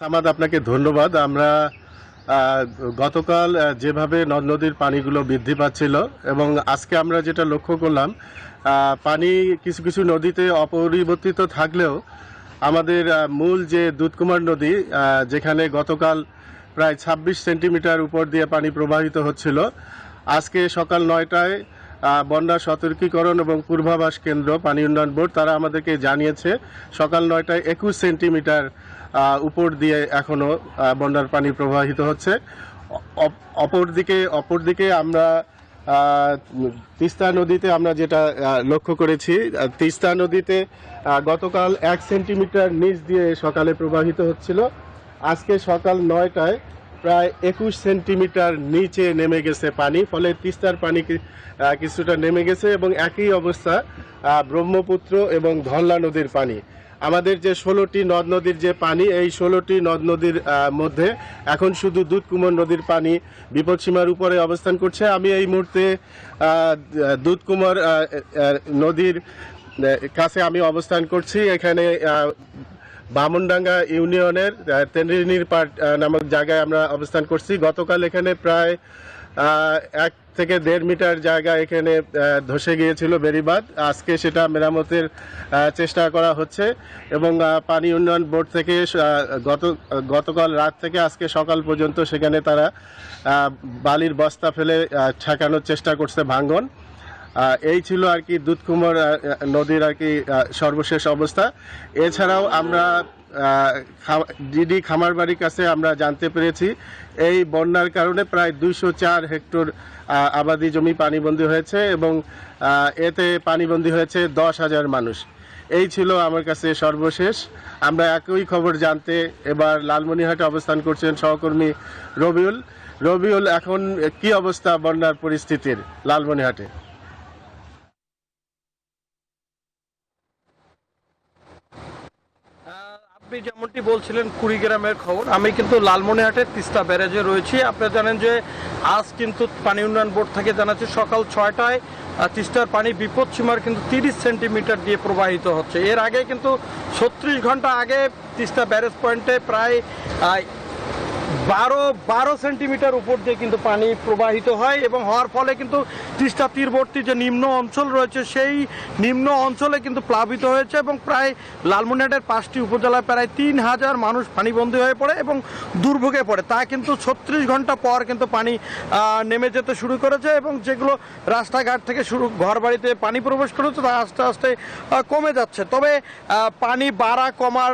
সামাদ, আপনাকে ধন্যবাদ। আমরা গতকাল যেভাবে নদ নদীর পানিগুলো বৃদ্ধি পাচ্ছিল এবং আজকে আমরা যেটা লক্ষ্য করলাম, পানি কিছু কিছু নদীতে অপরিবর্তিত থাকলেও আমাদের মূল যে দুধকুমার নদী, যেখানে গতকাল প্রায় ২৬ সেন্টিমিটার উপর দিয়ে পানি প্রবাহিত হচ্ছিল, আজকে সকাল ৯টায় বন্যা সতর্কীকরণ এবং পূর্বাভাস কেন্দ্র পানি উন্নয়ন বোর্ড তারা আমাদেরকে জানিয়েছে সকাল ৯টায় ২১ সেন্টিমিটার উপর দিয়ে এখনও বন্যার পানি প্রবাহিত হচ্ছে। অপরদিকে আমরা তিস্তা নদীতে আমরা যেটা লক্ষ্য করেছি, তিস্তা নদীতে গতকাল ১ সেন্টিমিটার নিচ দিয়ে সকালে প্রবাহিত হচ্ছিল, আজকে সকাল ৯টায় প্রায় ২১ সেন্টিমিটার নিচে নেমে গেছে পানি, ফলে তিস্তার পানি কিছুটা নেমে গেছে এবং একই অবস্থা ব্রহ্মপুত্র এবং ধরলা নদীর পানি। আমাদের যে ১৬টি নদ নদীর যে পানি, এই ১৬টি নদ নদীর মধ্যে এখন শুধু দুধকুমার নদীর পানি বিপদসীমার উপরে অবস্থান করছে। আমি এই মুহূর্তে দুধকুমার নদীর কাছে আমি অবস্থান করছি। এখানে বামনডাঙ্গা ইউনিয়নের তেন্দ্রিনীর পাট নামক জায়গায় আমরা অবস্থান করছি। গতকাল এখানে প্রায় ১ থেকে ১.৫ মিটার জায়গা এখানে ধসে গিয়েছিল বেড়িবাঁধ, আজকে সেটা মেরামতের চেষ্টা করা হচ্ছে এবং পানি উন্নয়ন বোর্ড থেকে গতকাল রাত থেকে আজকে সকাল পর্যন্ত সেখানে তারা বালির বস্তা ফেলে ঠেকানোর চেষ্টা করছে ভাঙ্গন। এই ছিল আর কি দুধকুমার নদীর আর কি সর্বশেষ অবস্থা। এছাড়াও আমরা ডিডি খামারবাড়ির কাছে আমরা জানতে পেরেছি এই বন্যার কারণে প্রায় ২০৪ হেক্টর আবাদি জমি পানিবন্দী হয়েছে এবং এতে পানিবন্দী হয়েছে ১০,০০০ মানুষ। এই ছিল আমার কাছে সর্বশেষ। আমরা একই খবর জানতে এবার লালমনিরহাটে অবস্থান করছেন সহকর্মী রবিউল। এখন কি অবস্থা বন্যার পরিস্থিতির লালমনিরহাটে? আপনি যেমনটি বলছিলেন কুড়িগ্রামের খবর, আমি কিন্তু লালমনিরহাটের তিস্তা ব্যারেজে রয়েছি। আপনারা জানেন যে আজ কিন্তু পানি উন্নয়ন বোর্ড থেকে জানাচ্ছে সকাল ৬টায় তিস্তার পানি বিপদসীমার কিন্তু ৩০ সেন্টিমিটার দিয়ে প্রবাহিত হচ্ছে। এর আগে কিন্তু ৩৬ ঘন্টা আগে তিস্তা ব্যারেজ পয়েন্টে প্রায় ১২ সেন্টিমিটার উপর দিয়ে কিন্তু পানি প্রবাহিত হয় এবং হওয়ার ফলে কিন্তু তিস্তা তীরবর্তী যে নিম্ন অঞ্চল রয়েছে সেই নিম্ন অঞ্চলে কিন্তু প্লাবিত হয়েছে এবং প্রায় লালমনিরহাটের ৫টি উপজেলায় প্রায় ৩,০০০ মানুষ পানিবন্দী হয়ে পড়ে এবং দুর্ভোগে পড়ে। তা কিন্তু ৩৬ ঘন্টা পর কিন্তু পানি নেমে যেতে শুরু করেছে এবং যেগুলো রাস্তাঘাট থেকে শুরু ঘর বাড়িতে পানি প্রবেশ করেছে তা আস্তে আস্তে কমে যাচ্ছে। তবে পানি বাড়া কমার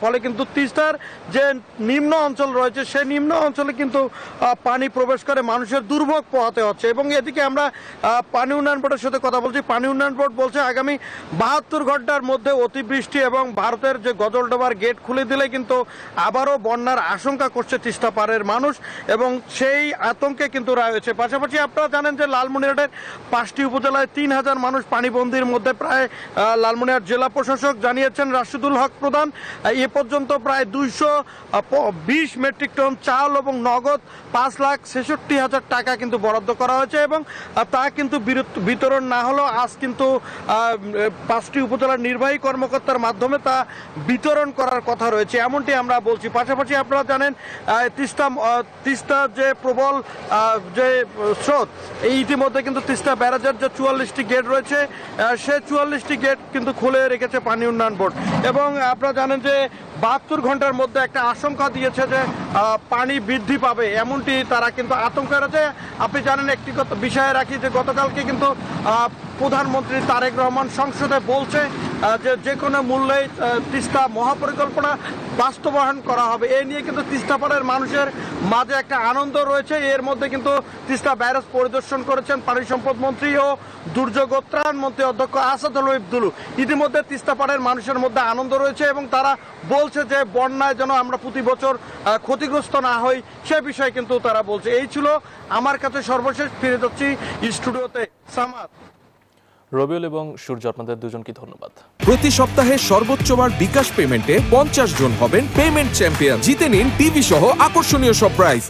ফলে কিন্তু তিস্তার যে নিম্ন অঞ্চল রয়েছে সেই নিম্ন অঞ্চলে কিন্তু পানি প্রবেশ করে মানুষের দুর্ভোগ পোহাতে হচ্ছে এবং এদিকে আমরা পানি উন্নয়ন বোর্ডের সাথে কথা বলছি। পানি উন্নয়ন বোর্ড বলছে আগামী ৭২ ঘন্টার মধ্যে অতিবৃষ্টি এবং ভারতের যে গজলডোবার গেট খুলে দিলে কিন্তু আবারও বন্যার আশঙ্কা করছে তিস্তা পাড়ের মানুষ এবং সেই আতঙ্কে কিন্তু রয়েছে। পাশাপাশি আপনারা জানেন যে লালমনিরহাটের ৫টি উপজেলায় ৩,০০০ মানুষ পানিবন্দির মধ্যে। প্রায় লালমনিরহাট জেলা প্রশাসক জানিয়েছেন রাশিদুল হক প্রধান এ পর্যন্ত প্রায় ২২০ মেট্রিক টন চাল এবং নগদ ৫,৬৬,০০০ টাকা কিন্তু বরাদ্দ করা হয়েছে এবং তা কিন্তু বিতরণ না হলেও আজ কিন্তু ৫টি উপজেলার নির্বাহী কর্মকর্তার মাধ্যমে তা বিতরণ করার কথা রয়েছে, এমনটি আমরা বলছি। পাশাপাশি আপনারা জানেন তিস্তা যে প্রবল যে স্রোত, এই ইতিমধ্যে কিন্তু তিস্তা ব্যারাজের যে ৪৪টি গেট রয়েছে সে ৪৪টি গেট কিন্তু খুলে রেখেছে পানি উন্নয়ন বোর্ড এবং আপনারা জানেন যে ৭২ ঘন্টার মধ্যে একটা আশঙ্কা দিয়েছে যে পানি বৃদ্ধি পাবে, এমনটি তারা কিন্তু আতঙ্কে রয়েছে। আপনি জানেন একটি বিষয়ে রাখি যে গতকালকে কিন্তু প্রধানমন্ত্রী তারেক রহমান সংসদে বলছে যে কোনো মূল্যেই তিস্তা মহাপরিকল্পনা বাস্তবায়ন করা হবে। এ নিয়ে কিন্তু তিস্তা পাড়ের মানুষের মাঝে একটা আনন্দ রয়েছে। এর মধ্যে কিন্তু তিস্তা ব্যারেজ পরিদর্শন করেছেন পানি সম্পদ মন্ত্রী ও দুর্যোগ ও ত্রাণ মন্ত্রী অধ্যক্ষ আসাদুল ইবদুলু। ইতিমধ্যে তিস্তা পাড়ের মানুষের মধ্যে আনন্দ রয়েছে এবং তারা বলছে যে বন্যায় যেন আমরা প্রতি বছর ক্ষতিগ্রস্ত না হই সে বিষয়ে কিন্তু তারা বলছে। এই ছিল আমার কাছে সর্বশেষ। ফিরে যাচ্ছি স্টুডিওতে। সামাদ, রবিউল এবং সূর্য, আপনাদের দুজনকে ধন্যবাদ। প্রতি সপ্তাহে সর্বোচ্চবার বিকাশ পেমেন্টে ৫০ জন হবেন পেমেন্ট চ্যাম্পিয়ন। জিতে নিন টিভি সহ আকর্ষণীয় সব প্রাইজ।